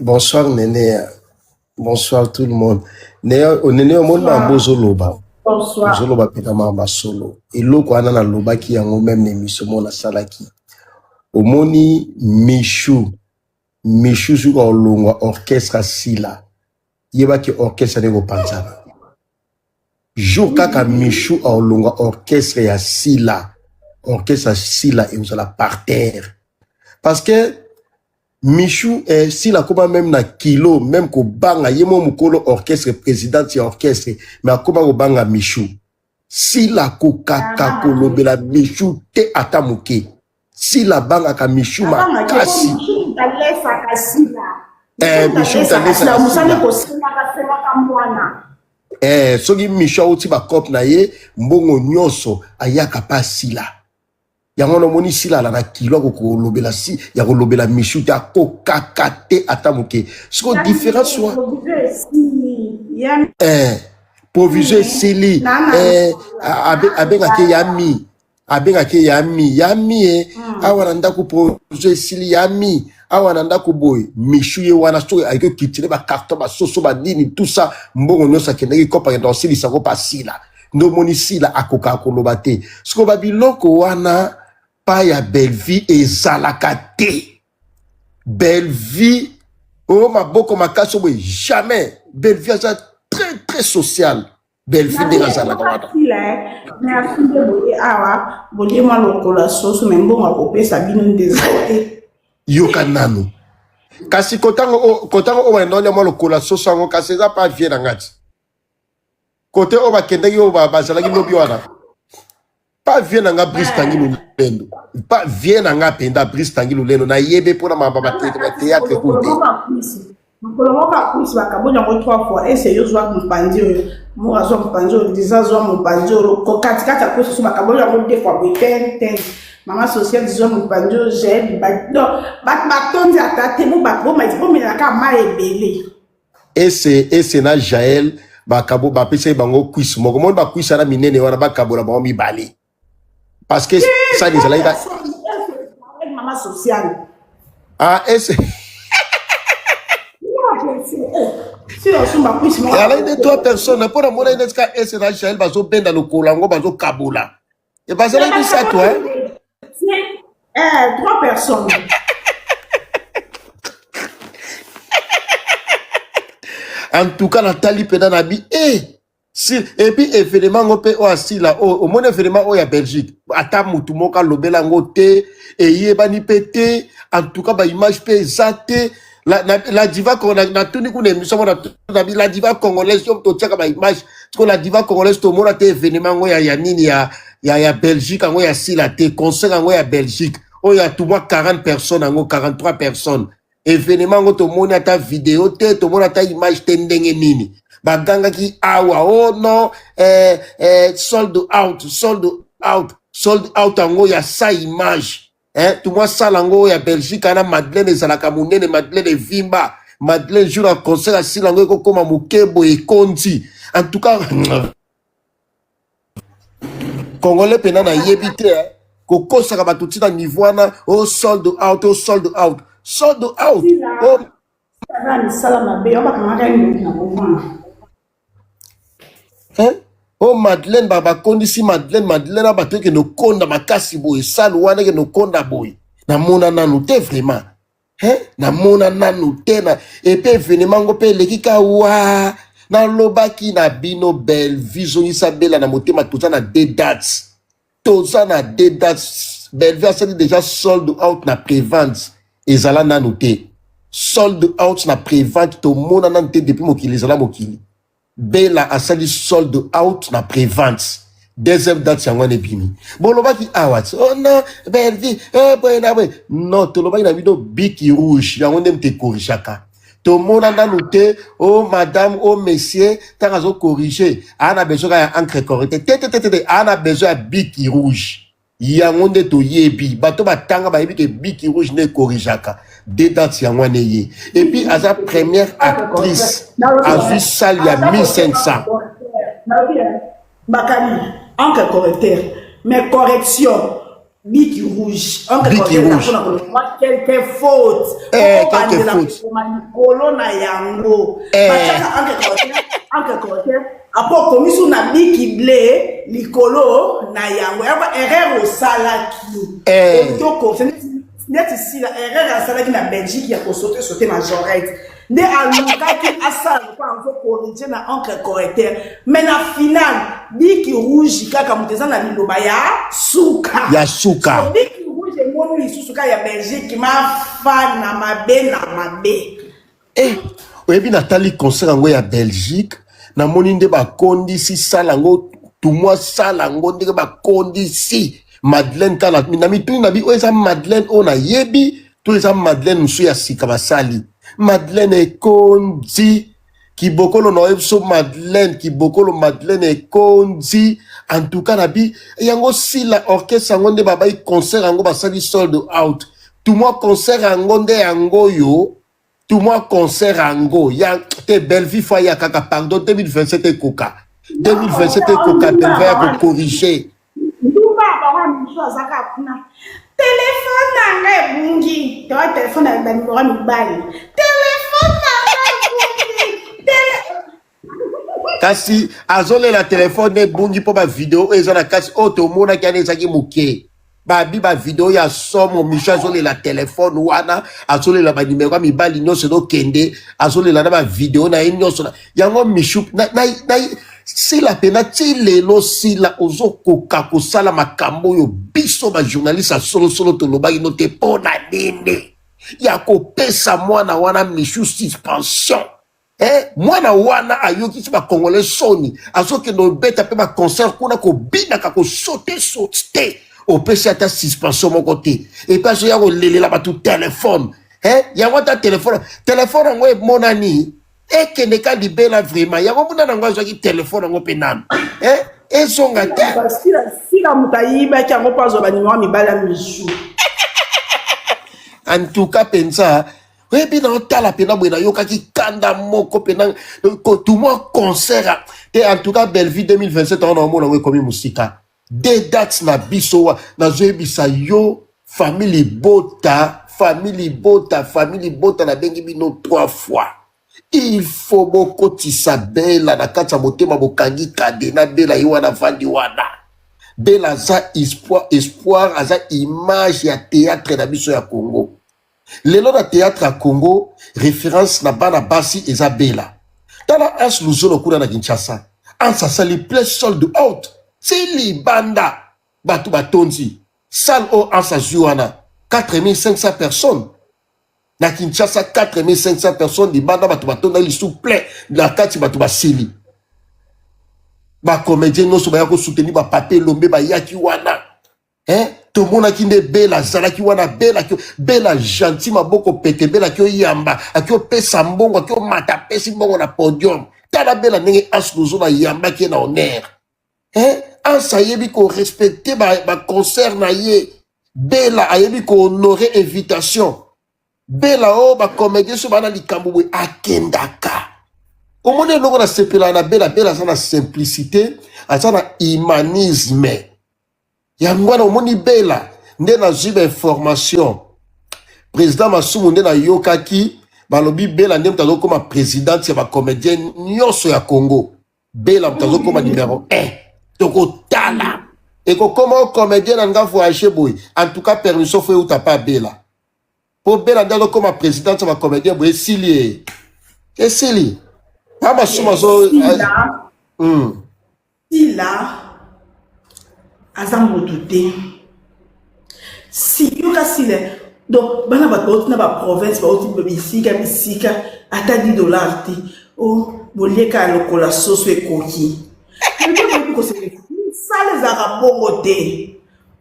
Bonsoir Néné, bonsoir tout le monde. Néné au monde Bonsoir. mambo zoloba. Bonsoir. Zoloba pena mamba solo. Eloko ana na loba ki yango même émission mona salaki. Omoni Michou zuka olongwa orchestre sila. Yeba ki orchestre neko panzana. Jour kaka Michou olongwa orchestre ya sila. Orchestre sila et vous allez par terre. Parce que Michou si la koba même na kilo même ko banga yemo mukolo orchestre président ya orchestre mais akoba ko banga Michou si la kokaka kolobela Michou te atamuke si la banga ka Michou makasi Michou talesa kasila soki Michou oti ba cop na ye mbongo nyonso ayaka pa sila yango no moni sila la na kilo ko lobela si ya ko lobela Michou ta ko kakate atamuke siko différent soit provision sili abenga ke yami awana ndako provision sili yami awana ndako boy Michou ye wana so ayiko kitire ba carton ba soso ba nini tout ça mbongo nyosa kendeki kopa dans sili sako pa sila ndo moni sila akoka koloba te siko ba biloko wana pa ya belle vie ezalaka te belle vie oh maboko makaso boy jamais belle vie ça très social belle vie de ezalaka wana merci de boye awa boye ma lokola soso mais mbongo kopesa bino ndezate yoka nanu kasi kotango o wendole mo lokola soso ngo kasi za pa vie na ngati kote o bakendeki o bazalaki lobi wana pas vie na nga brise tangi lulendo pas vie na nga penda brise tangi lulendo na yebe pona mamba théâtre kunde mokolomoka kusi bakabonya ngo 3 fois ese yo zwa mpanzi oyo mo azwa mpanzi oyo diza zwa mpanzi oyo ko katikata kusi so bakabonya ngo 2 fois boten mama social zwa mpanzi oyo j'ai batonzi atate mo mena ka ma ebele ese na Jaël bakabo bapesa bango kusi moko mo ba kusi na minene wana bakabola bango mibali parce que ça les allait maman sociale ese si on sumba kusi mo ala de 3 personnes pour la mona neska ese na Jaël bazo benda lo kolango bazo kabola et bazala dit ça toi 3 personnes en tout cas Nathalie Pedanabi si et puis événement ngopé o asila o mon événement o ya Belgique ata mutu moka lobela ngote et yebani pété en tout cas ba image pe zate la diva congolaise na tuni kuna émission na la diva congolaise yo to tchaka ba image parce que la diva congolaise to mona te événement ngo ya nini ya Belgique ngo ya sila te concert ngo ya Belgique o ya tout moi 40 personnes ngo 43 personnes événement ngo to mona ta vidéo te to mona ta image te ndenge nini baganga ki awa oh non sold out ango ya sa image tout moi ça lango ya Belgique ana Madeleine ezalaka munene Madeleine vimba Madeleine jour à concert à silango ko koma mukebo e konti en tout cas congolais pena na yebite ko kosaka batuti na niveau na oh sold out oh oh Madeleine baba kondisi Madeleine abato ke no konda makasi boy salu wana ke no konda boy na mona nanu te vraiment na mona nanu te na et puis événement ngo pe lekika wa na lobaki na bino belle vision Isabella na motema toza na 2 dates belle vie c'est déjà sold out na prévente ezala nanu te sold out na prévente to mona nanu te depuis mokili ezala mokili Bella asali sold out na prévente deuxième date yangwane bimi bolobaki awat oh non belle vie non to lobaki na bido biki rouge yangonde mte korishaka to mona nanu te oh madame oh monsieur tanga zo corriger ana besoin ya encre correcte te ana besoin ya biki rouge yangonde to yebi bato batanga ba yebi ke biki rouge ne corrigeaka deux dates yangwane ye et puis asa première actrice a vu salle ya 1500 bakani encre correcteur mais correction Biki rouge. On Biki rouge. quelques fautes. Quelques fautes. Colonna yango. Après, comme ils sont à biki blé, Nicolo, na yango. Erreur au salaki. Net ici, la erreur à salaki na Belgique, il y a sauter majorette. Ne aluka ki asala kwa anzo corriger na encre correcteur. Mais na final, biki rouge kaka muteza na liloba ya suka. Ya suka. So biki rouge moni suka ya Belgique ma fa na mabe na mabe. Oyebi Nathalie concert ngo ya Belgique na moni nde ba kondisi salango tout moi salango nde ba kondisi Madeleine kala na mitu na bi oza Madeleine ona yebi to eza Madeleine musu ya sika basali Madeleine ekondi kibokolo no ebso Madeleine kibokolo Madeleine ekondi en tout cas nabi yango si la orchestre ngo nde baba concert ngo basali sold out tout moi concert ngo nde yango yo tout moi concert ngo ya te belle vie fois ya kaka pardon 2027 coca 2027 coca devrait être corriger téléphone nanga bungi to téléphone na bandora mibali téléphone nanga bungi kasi azole la téléphone ne bungi po ba vidéo ezana kasi otomona ki anezaki muke babi ba vidéo ya somo Michel azole la téléphone wana azole la ba numéro mibali nyonso do kende azole la na ba vidéo na nyonso yango Michou na si la pena ti lelo si la ozo koka kosala makambo yo biso ba journaliste solo tolobaki no te pona nini ya kopesa mwana wana Michou suspension mwana wana ayoki ti ba congolais soni azoke no beta pe ba concert kuna ko binaka ko sauter opesi ata suspension moko te et puis ya ko lelela ba tout téléphone yango ta téléphone yango emonani ekende ka libela vraiment yango muna nango azwaki telefone yango mpe nano ezonga te sila moto ayibaki yango mpo azwa banimero mibala misu en tout cas mpenza oyebi na otala mpena boye nayokaki kanda moko mpena tumwa concert te en tout cas Belleville 2027 ango na omona ngo ekomi mosika de dates na biso wa nazoyebisa yo famille bota nabengi bino 3 fois. Il faut beaucoup tisa Bella na kati ya motema bokangi kade na Bella yiwana vandi wana. Bella za espoir aza image ya théâtre na biso ya Congo. Lelo na théâtre ya Congo référence na bana basi eza Bella. Tala as luzolo kuna na Kinshasa. Ansa sali place sold out. Sili banda batu batonzi. Salle o ansa juana 4500 personnes. Na Kinshasa 4500 personnes di banda batu batonda li souple la kati batu basili. Ba comédien no so ba ko soutenir ba papier lombe ba yaki wana. To mona kinde Bella zalaki wana Bella gentil maboko pete Bella kyo yamba akyo pesa mbongo akyo mata pesi mbongo na podium. Tala Bella nenge asluzo na yamba ki na honneur. Ansa yebi ko respecter ba concert na ye. Bella ayebi ko honorer invitation. Bella o ba comédien so bana likambo bwe akendaka. Omone longo na sepela na Bella sana simplicité, sana humanisme. Yangwana omoni Bella nde na ziba information. Président Masumu nde na yokaki balobi Bella nde mtazo koma présidente ya ba comédien nyonso ya Congo. Bella mtazo koma numéro 1. Toko tala. Eko koma comédien na nga voyager boy. En tout cas permission faut uta pa Bella. Pour Bella ndalo comme président de ma comédien boye sili sili papa suma so sila azam motuté si yoka sile donc bana ba na ba province ba oti bisika ata $10 ti o bolieka lokola soso ekoki ko se sale za bongo te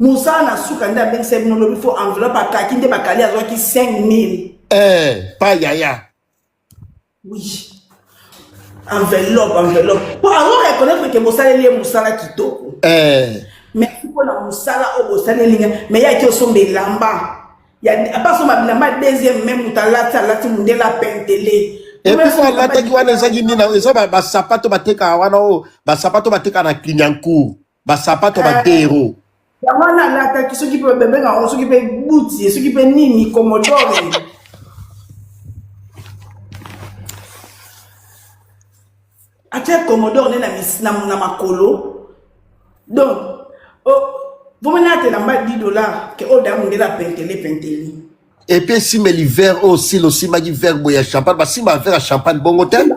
Moussa na souka nda ben se bino lobi fo enveloppe akaki nde bakali azwaki 5000. Pas yaya. Oui. Enveloppe. Pour alors reconnaître que Moussa est Moussa la kitoko. Mais pour la Moussa la o Moussa linga mais ya ki osombe lamba. Ya pas so mabilamba deuxième même mutalati munde la pentele. Et puis faut la taki wana ezaki nina eza ba sapato bateka wana o ba sapato bateka na Clignancourt. Ba sapato ba dero. yango wana alataki soki mpe babengaka soki mpe buti soki mpe nini Commodore atia Commodore na makolo donc vous menez à te lamba $10 que au damu ndela penteli. Et puis si mais l'hiver aussi ma verre boya champagne, bah si ma verre à champagne bon hôtel,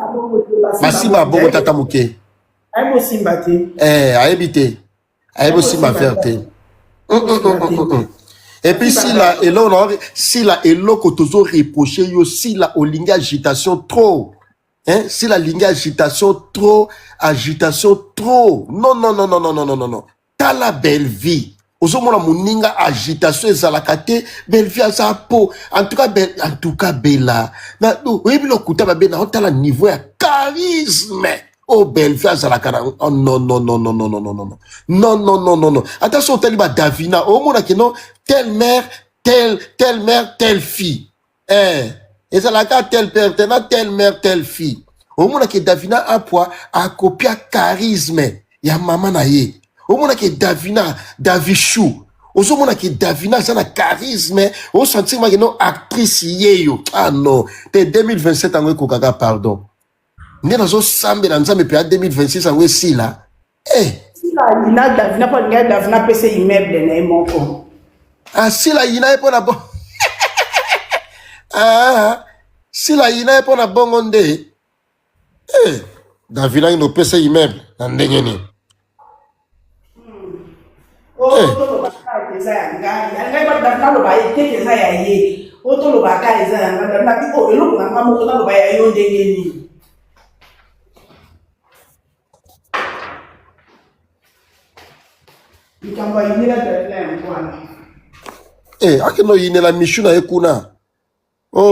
bah si ma bon hôtel tamuke. Aïe simba te. Aïe si ma verre te. Et puis si là et là que toujours reproché yo si là au ligne agitation trop. Hein, si la ligne agitation trop. Non. T'as la belle vie. Ozomona muninga agitation ezalakate belle vie à peau. En tout cas bella. Na oui bilo kuta ba bena otala niveau ya charisme. Oh belle vie azalakana. Oh non. Attention tali ba Davina. Oh mona ke non telle mère, telle fille. Ezalaka tel père, telle mère, telle fille. Au moment que Davina a poids a copié charisme ya maman na ye. Au moment que Davichou. Au moment que Davina ça na charisme, au sentiment que non actrice yeyo. Ah non, t'es 2027 en kokaka pardon. Né dans un sambe dans ça mais puis 2026 en si là. Si la ina Davina pas nga Davina pese immeuble na moko. Ah si la ina est pas na bon. Si la ina est pas na bon onde. Davina ino pese immeuble na ndenge ni. Oto lo baka eza ya ngai ba Davina lo ba ete eza ya ye. Oto lo baka eza ya ngai na bi eloko na ngamo ko na lo ba ya yo ndenge ni. Nikamba yinela Davina ya mwana. Akino yinela Michu na ekuna.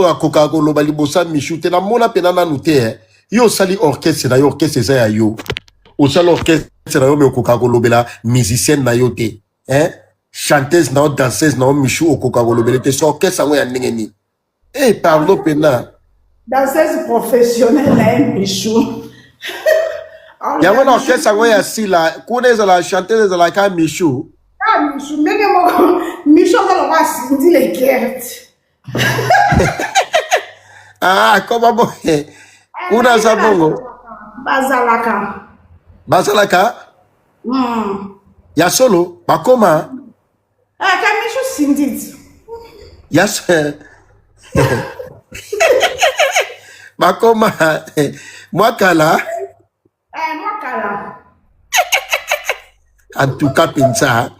Akoka koloba libosa Michu te na mona pena nanu te. Yo sali orchestre na yo orchestre za ya yo. O sali orchestre na yo me okoka kolobela musicienne na yo te. Chanteuse na yo danseuse na yo Michu okoka kolobela te so orchestre ngo ya ndenge ni. Pardon pena. Danseuse professionnelle na Michu. Yango na orchestre ngo ya sila kuna ezala chanteuse ezala ka Michu. Michu ndenge moko Michu ngalo ba sindi le kert. Comment bon? Kuna za bongo? Bazalaka? Ya solo? Bakoma? Kamisho sindit. Yes. Bakoma? Mwakala? Mwakala. En tout cas, pinsa.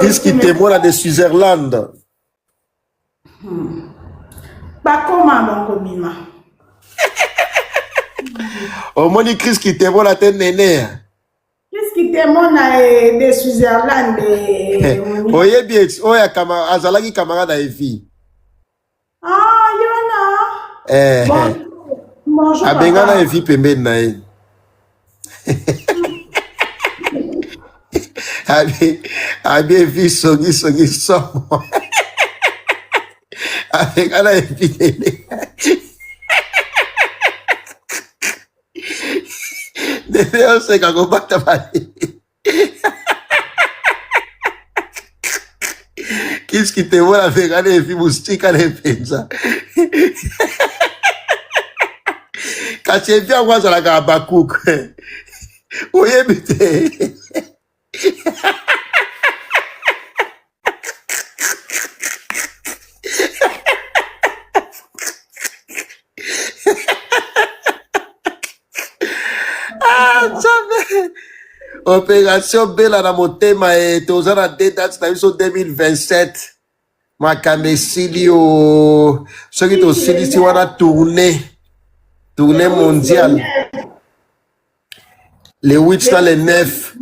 Qu'est-ce qui témoigne de Switzerland? Au moins, Christ qui témoigne à tes nénés. Qu'est-ce qui témoigne de Switzerland? Oye bien, oya kama azalaki camarade à Evi. Yona. Bonjour. Abengana Evi pembeni na ye. Abi Evi songi somo. Abengana Evi nene. Nene oseka kobata bali. Qu'est-ce qui te voit la faire les filles moustiques à l'épinza? Quand tu viens voir ça la gabakouk, oui mais jamais. Opération Bella na motema et tozana deux dates na biso 2027. Makamesilio. Ce qui to silisi wana tournée mondiale. Les 8 dans les 9.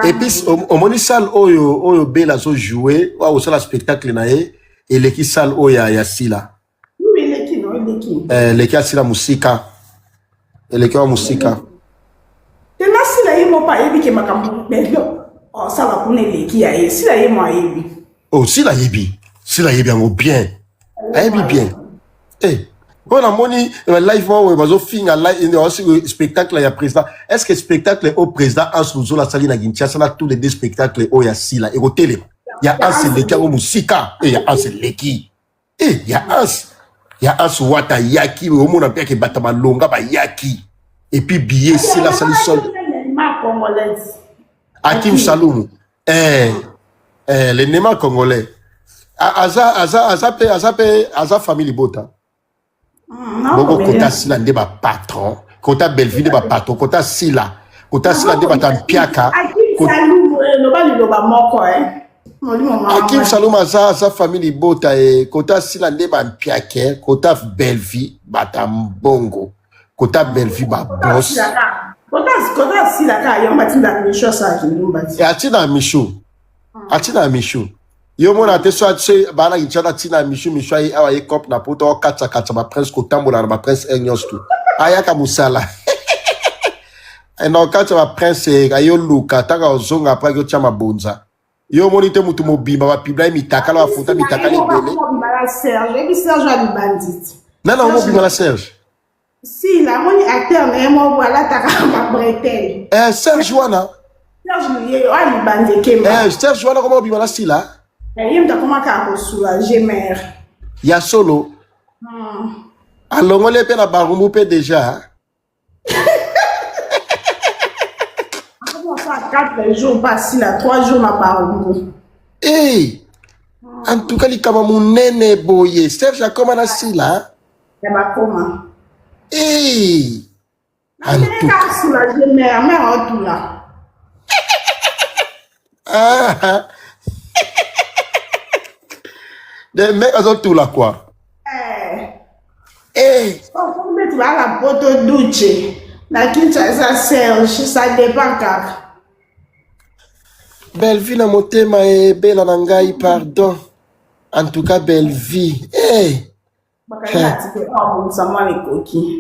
Et puis au moni salle oyo Bella so jouer, wa au sala spectacle na e et leki salle oya ya sila. Oui, leki no, leki. Leki asila musika. Leki wa musika. Tena sila yimo pa ebi ke makambo bello. Oh, ça va pour les qui a si la moi yebi. Oh, si la yebi en bien. Yebi bien. Eh, on a moni live moi bazo finga live aussi spectacle il y a président. Est-ce que spectacle au président en sous la salle na Kinshasa na tous les deux spectacles au ya sila et au télé. Il y a un c'est leki au musika et il y a un c'est leki. Eh, il y a un wata yaki au mona pia ke batama longa ba yaki. Et puis billet si la salle sol. Hakim Saloum. Le Néma congolais. Aza famille Bota. Boko kota sila nde ba patron. Kota Belleville ba patron. Kota sila nde ba tampiaka. Hakim Saloum aza famille Bota kota sila nde ba mpiake. Kota Belleville ba tambongo. Kota Belleville ba boss. Kota sila ka yamba tinda misho sa jinumba. Atina Michou. Yo mona te so atse bana gichana tina Michou ai awa cop na poto katsa ba prince ko tambola na ba prince enyos tu. Ayaka musala. Eno katsa ba prince ayo luka taka ozonga pa yo chama bonza. Yo moni te mutu mobimba ba pibla mitaka la futa mitaka libele. Non, mo bimba la Serge. Si la moni acteur mais moi voilà taka ma bretel. Serge Wana. Serge Wana comment bimba la sila? Il me comment ka soulager mère. Ya solo. Alongole pe na barumbu pe déjà. Comment ça 4 jours pas là 3 jours na barumbu. Eh. En tout cas li kama munene boye. Serge comment na sila? Ya ba comment? Eh. En tout cas soulager mère tout là. Ah. Des mecs ont tout là quoi. On peut mettre la photo douce. La Kinshasa Serge, ça dépend car. Belle vie na motema e bela nangai pardon. En tout cas belle vie.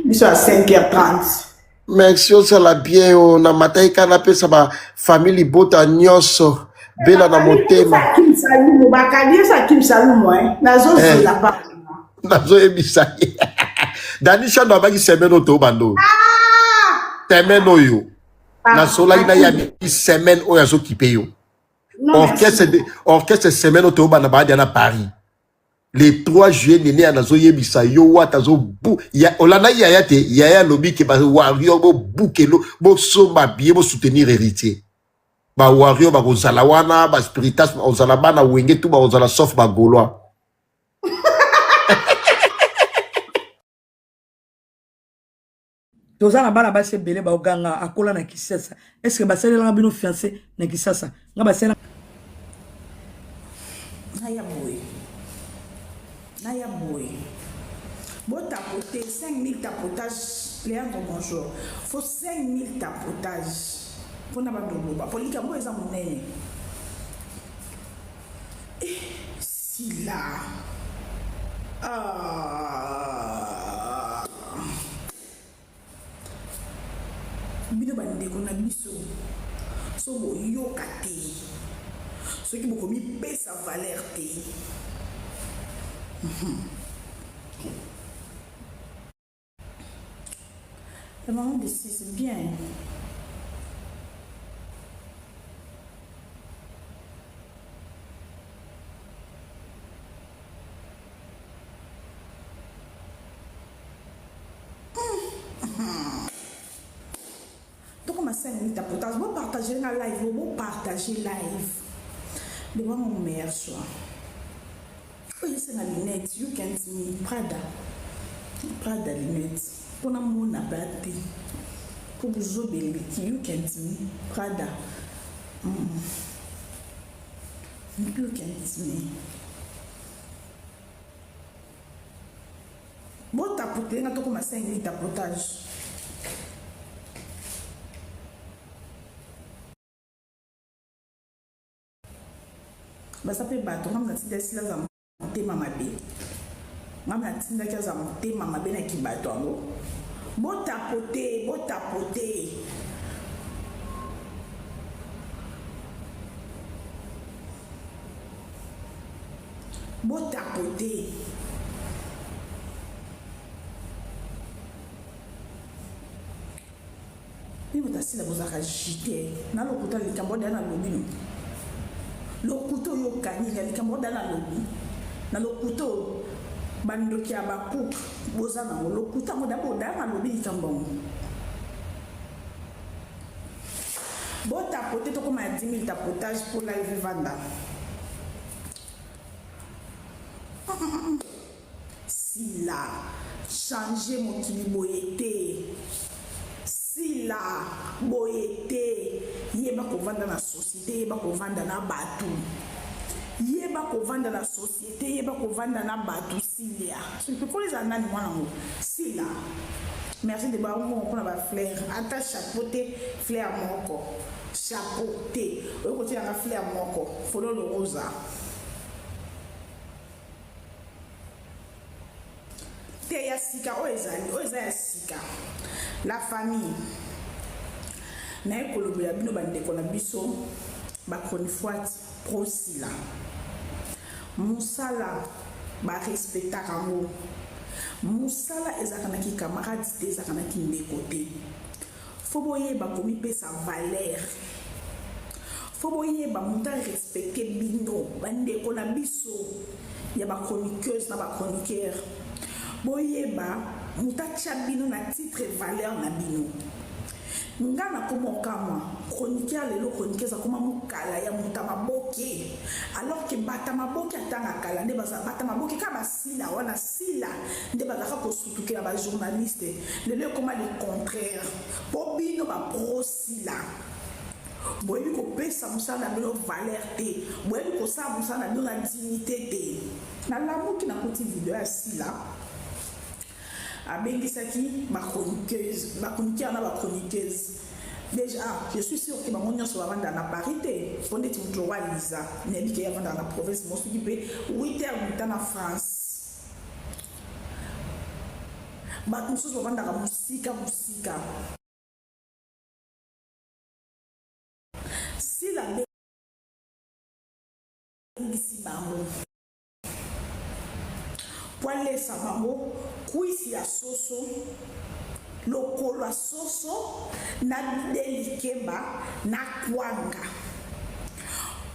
Biso à 5h30. Merci au sala bien na matai kana pesa ba family Bota nyoso. Bela na motema. Kim Saloum bakali sa Kim Saloum nazo la pa. Nazo ebisa. Dani chando abaki semeno to bando. Semeno yo. Na sola ina ya semaine o yazo kipe yo. Orchestre semeno to banda ba na Paris. Le 3 juillet nene anazo yebisa yo wata zo bu ya olana ya te ya lobi ke ba warrior bo bukelo bo somba bien bo soutenir héritier. Ba warrior ba kozala wana ba spiritas ba ozala bana wenge tu ba ozala sauf ba gaulois. Tozana bana basi belé ba oganga akola na Kisasa. Est-ce que basele la bino fiancé na Kisasa? Nga basela Naya boy. Bon tapoter 5000 tapotages. Léandre bonjour. Faut 5000 tapotages. Pour n'a pas de boba. Pour les gamins ils ont mon nez. Si là. Bino bande kona biso. So bo yoka te. Ce qui beaucoup mis baisse sa valeur te. Le moment de c'est bien. Donc on m'a 5 minutes à potage. Vous partagez la live, vous partagez live. Devant mon meilleur choix. Oui, c'est la lunette. You can see me. Prada lunette. Pour la mon abatté. Pour vous obéir. You can see me. Prada. You can see me. Bon tapoter, on a comme 5 minutes tapotage. Bah ça fait battre, on a dit des là monter mama bé. On a dit des là monter mama bé na qui battre. Bon tapoter, bon tapoter. Beau tapoter. Ni vous assis là, vous avez agité. Dans le couteau, les Cambodgiens dans le lobby. Le couteau, il y a les Cambodgiens dans le lobby. Dans le couteau, bandoki a bapouk, bozana, le couteau, on a d'abord dans le lobby, Cambon. Bon tapoter, tu comme 10 000 tapotages pour la vivanda. Si là, changer mon kiliboyete. Si là, boyete, yeba ko vanda na société, yeba ko vanda na batu. Yeba ko vanda na société, yeba ko vanda na batu silia. Je peux pas les ananas moi là. Si là. Merci de baou on prend la fleur. Attache chapeauté, fleur moko. Chapeauté. Au côté la fleur moko. Follow le rosa. Te ya sika oezali sika. La famille. Na ekolobi bino bandeko na biso bakoni fwati prosila. Musala ba respecta kango. Musala ezakanaki camarade te ezakanaki ndeko te. Foboye ba komi pe sa valeur. Foboye ba muta respecter bino bandeko na biso ya ba chroniqueuse na ba chroniqueur. Boyeba muta chabino na titre valeur na bino. Ngana komo kama chroniqueur lelo chroniqueuse akoma mukala ya muta maboke alors que bata maboke atanga kala nde baza bata maboke ka basila wana sila nde bazaka ko sutukela ba journaliste lelo koma le contraire bobino ba prosila boyebi ko pesa musala na bino valeur te boyebi ko sa musala na bino na dignité te na lamuki na koti video ya sila abengisaki ba chroniqueuse ba chroniqueur na ba chroniqueuse. Déjà, je suis sûr que ma sur la dans la parité. On est toujours à Lisa. N'est-ce qu'il y a dans la province, moi je suis 8 heures dans la France. Bah, nous sommes dans la musique. Si la ici, maman. Poilé sa maman, cuisse ya soso. Lokolo a soso na delikeba na kwanga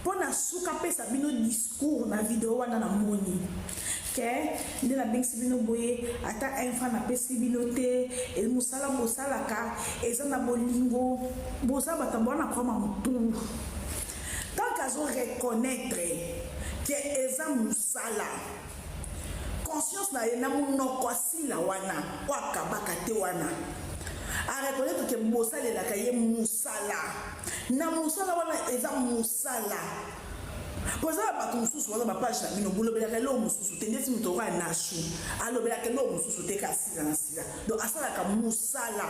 pona suka pesa bino discours na video wana na moni ke nde na bengisi bino boye ata enfant na pesi bino te el musala bosalaka eza na bolingo boza batambo na koma mutu tant qu'azo reconnaître que eza musala conscience na ye na munoko asila wana wakabaka te wana a reconnaître que mosala elaka ye musala na musala wana eza musala kozala bato mosusu baza bapage na bino bolobelaka eloko mosusu te ndeti moto okoya nashu alobelaka eloko mosusu te ka asila na sila donc asalaka musala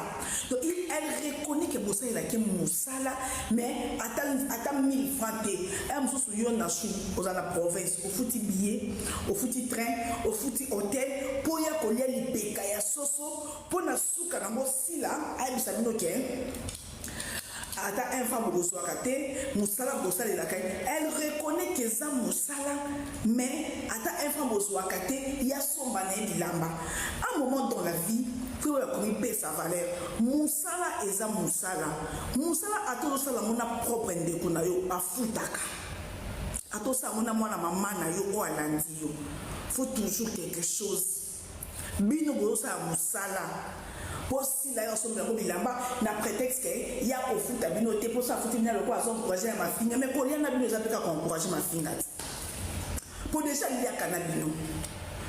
donc elle reconnaît que bosala elaki musala mais ata 1000 francs te ya mosusu yo nashu ozala na province ofuti billet ofuti train ofuti hôtel mpo ya kolia lipeka ya soso mpo na suka nango sila ayebisa bino ke ata infâme bozwaka te musala bosalelaka elle reconnaît que eza musala mais ata infâme bozwaka te ya somba na ye bilamba un moment dans la vie po oyo akomi pe sa valeur musala eza musala musala ata ozosala ngo na propre ndeko na yo afutaka ata osala ngo na mwana mama na yo oyo alandi yo faut toujours quelque chose bino bozosala musala posi la yo sombe ko bilamba na prétexte que ya ko futa bino te pour ça futa bino le quoi encourager ma fille mais ko liana bino za peka ko encourager ma fille pour déjà il y a kana bino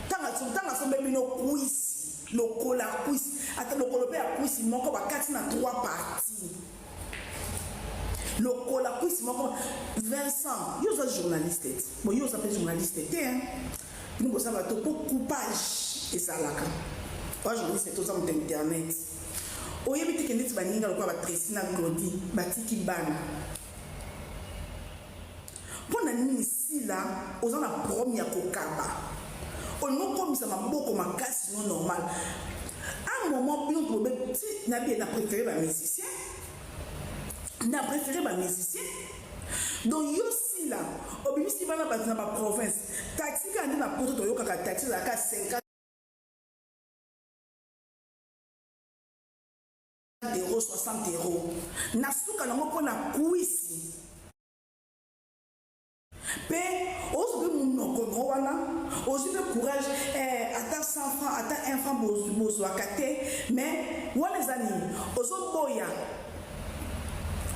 tanga sombe bino kuisi lokola kuisi ata lokolo pe kuisi moko ba kati na 3 parties lokola kuisi moko Vincent yo za journaliste bon yo za pe journaliste te hein bino ko ça va to pour coupage et ça là aujourd'hui c'est tout ça sur internet oyebi te kende baninga lokwa batresina Glody batiki bana pona nini sila oza na problème ya kokaba onokomisa maboko makasi non normal un moment bien problème ti na bien na préféré ba musicien donc yo sila obimisi bana bato na ba province taxi ka ndi na poto toyokaka taxi za ka 50 euros 60 euros na suka nango mpona kuisi pe ozobe monoko no wana ozobe courage ata 100 francs ata 1 franc bozwaka te mais wana eza nini ozoboya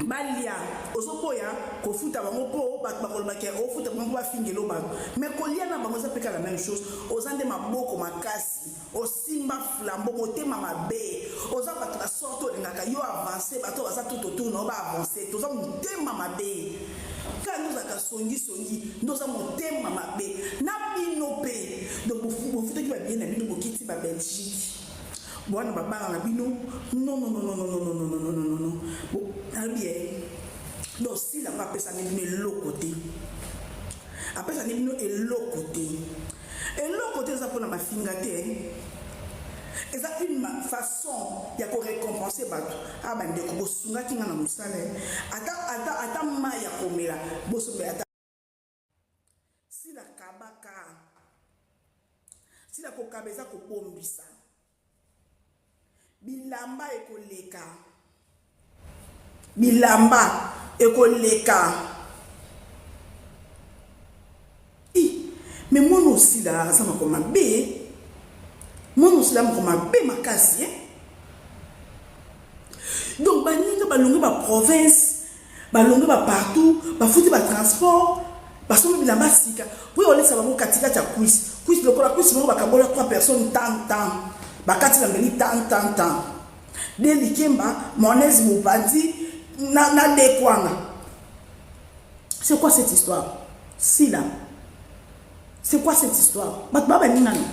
balia ozoboya kofuta bango mpo bato bakolobaki ofuta bango bafingelo bango mais kolia na bango eza peka la même chose oza nde maboko makasi osimba flambo motema mabe oza bato na sorte olingaka yo avance bato baza tutotour na baavance toza motema mabe ka ndozaka songi ndoza motema mabe na bino mpe donc bofutaki babie na bino bokiti babelgique bwana babanga na bino non bien donc si la pesa ni bino eloko te apesa ni bino eloko te eza mpona mafinga te eza une façon ya korécompenser bato bandeko bosungaki nga na mosala ata mai ya komela bosombe ata sila kabaka sila kokaba eza kobombisa bilamba ekoleka mais mwana osila aza moko mabe makasi donc baninga balongi baprovince balongi bapartout bafuti batransport basombi bilamba sika po olesa bango katikati ya kwisi lokola kwisi bango bakabola 3 personnes tant bakati na mbeli tant de likemba monezi mobandi na dekwanga. C'est quoi cette histoire? Si là, c'est quoi cette histoire? Batbaba ningano.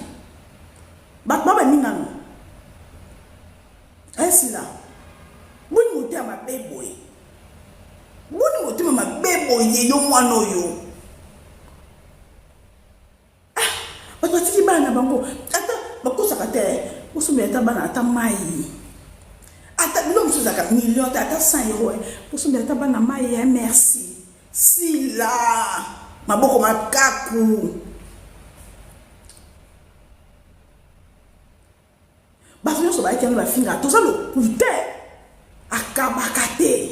Si là, boni moté ma beboy. Boni moté ma beboy yo mwano yo. Batwatiki bana bango. Ata bako sakate, osome ata bana ata mai. Ata l'homme sous aka million ata 100 euros. Osome ata bana mai, merci. Si là, maboko makaku. Baso so ba ki na finga to salo putain akabakate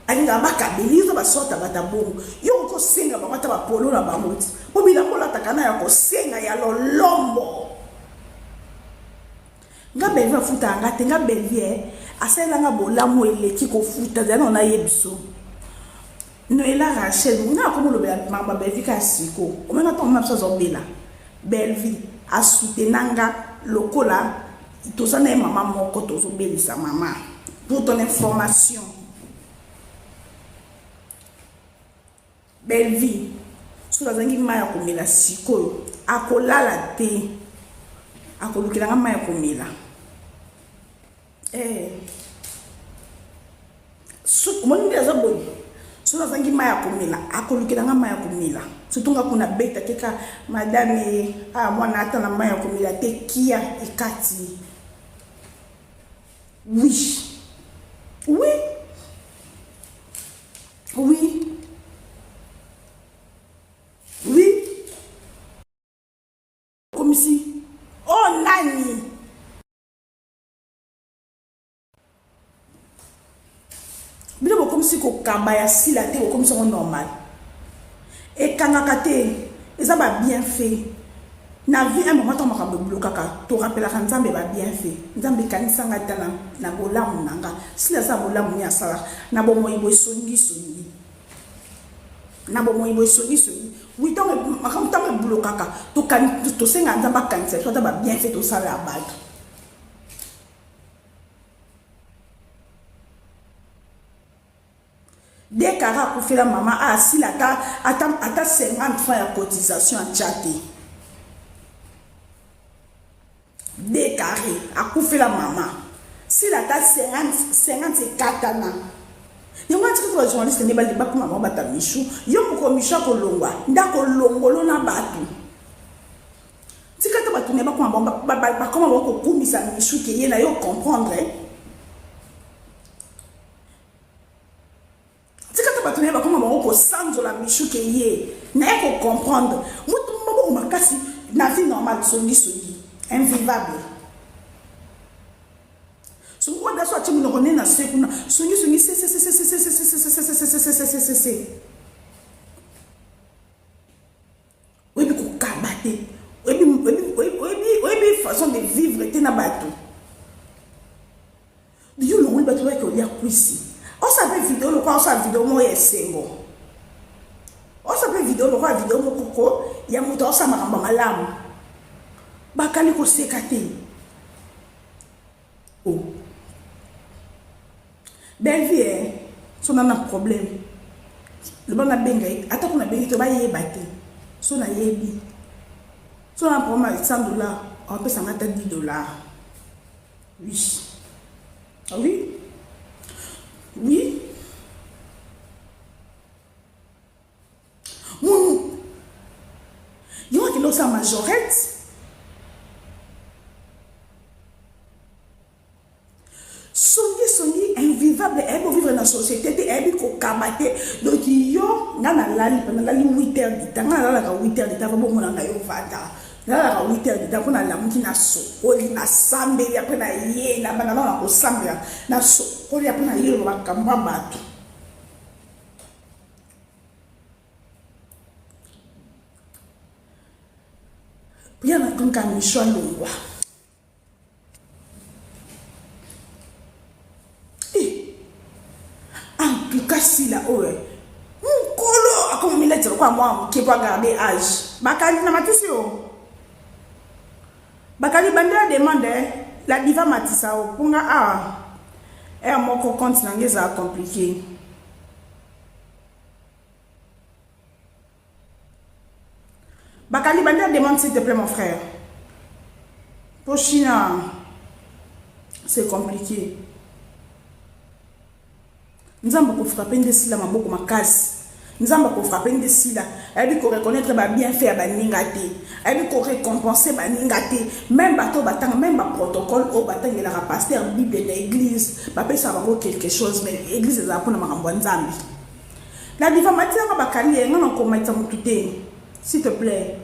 alinga bakabelizo basota batabongo yo ko senga bamata ba polo na bamuti obila kola takana ya ko senga ya lolombo nga belvi futa ngate nga belvi asela nga bolamu eleki ko futa zana na yebiso no ela Rachel nga ko molobela mamba belvi ka siko o mena to mapsa zo bela belvi asutenanga lokola tout ça n'est maman mon côté aux obéis sa maman pour ton information. Belle vie sous la zangi maya komela siko akola la te akolukela maya komela sous mon dia za boy sous la zangi maya komela akolukela maya komela surtout nga kuna beta keka madame mwana ata na maya komela te kia ikati. Oui. Comme si. Oh, nani. Bien, comme si ko kabaya si la terre comme ça normal. Et kanakate, ça va bien fait. Na vie un moment on m'a bloqué to rappela Nzambe ba bien fait Nzambe kanisa ngata na bolamu nanga sila sa bolamu ya sala na bomo ibo songi oui donc makam ta bloqué to kan to senga Nzamba kanisa to ba bien fait to sala abad dès kara ko fela maman sila ata 50 francs ya cotisation en chaté. Décarré, à couper la maman. Si la tasse 54 ans. Il y a un journaliste qui n'est pas pour maman bata michou. Il y a un michou ko longwa. Ndako longolo na batu. Si quand tu vas tourner pas comment on va kumisa michou qui est là yo comprendre. Si quand tu ça va tenir comme on sans la michou qui est n'a pas comprendre moi tout ma kasi na vie normale songi invivable so what that's what you know na sekuna songi c'est oui bi ko kabate oui façon de vivre était na bateau yo lo oui bateau ko ya kwisi on s'appelle vidéo le quoi on s'appelle vidéo moi est sengo on s'appelle vidéo le quoi vidéo mo koko ya muto on s'ama kamba malamu bakali ko sekate oh belle vie hein so na problème le bon na benga ata ko na benga to ba yebate so na yebi so na problème avec $100 on peut s'en mettre $10 oui ah oui oui mon yo qui l'osa majorette songi invivable et pour vivre dans la société et pour combattre donc yo ngana lali pendant la 8 heures de temps ngana la 8 heures de temps bon mon nga yo vada ngana la 8 heures de temps pour na la muki na sokoli na sambe ya pe na ye na bana na ko sambe na sokoli ya pe na ye ba kamba bato pia na konka misho longwa si la oe mkolo ako milete kwa mwa qui pas garder âge bakali na matisi o bakali bandela demande la diva matisa o punga e moko compte na ngeza compliqué bakali bandela demande s'il te plaît mon frère pour China c'est compliqué. Nzamba ko frapper ndesila maboko makasi nzamba ko frapper ndesila abi ko reconnaître ba bien fait ba ningate abi ko récompenser ba ningate même bato batanga même ba protocole au batanga la pasteur bible de l'église ba pesa bango quelque chose mais église za pona makambo nzambi la diva matia ba kali ngana ko maita mutute s'il te plaît